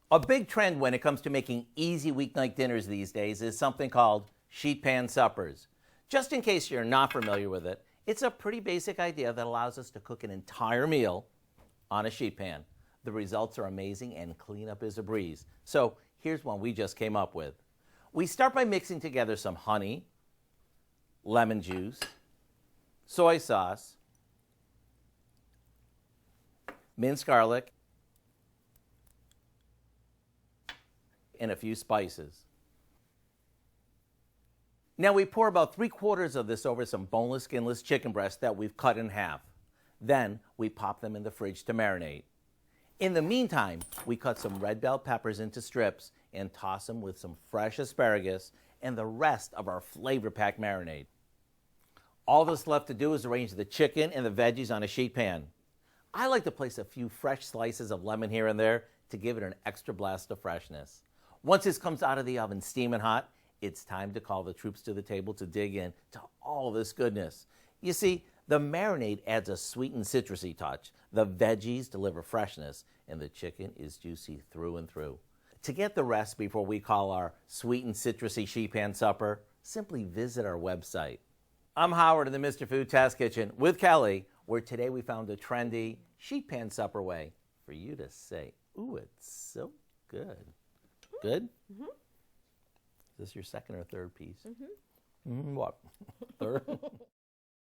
A big trend when it comes to making easy weeknight dinners these days is something called sheet pan suppers. Just in case you're not familiar with it, it's a pretty basic idea that allows us to cook an entire meal on a sheet pan. The results are amazing and cleanup is a breeze. So here's one we just came up with. We start by mixing together some honey, lemon juice, soy sauce, minced garlic, and a few spices. Now we pour about 3/4 of this over some boneless, skinless chicken breasts that we've cut in half. Then we pop them in the fridge to marinate. In the meantime, we cut some red bell peppers into strips and toss them with some fresh asparagus and the rest of our flavor-packed marinade. All that's left to do is arrange the chicken and the veggies on a sheet pan. I like to place a few fresh slices of lemon here and there to give it an extra blast of freshness. Once this comes out of the oven steaming hot, it's time to call the troops to the table to dig in to all this goodness. You see, the marinade adds a sweet and citrusy touch. The veggies deliver freshness, and the chicken is juicy through and through. To get the recipe for what we call our sweet and citrusy sheet pan supper, simply visit our website. I'm Howard in the Mr. Food Test Kitchen with Kelly, where today we found a trendy sheet pan supper way for you to say, ooh, it's so good. Good? Mm-hmm. Is this your second or third piece? Mm-hmm. What? Third?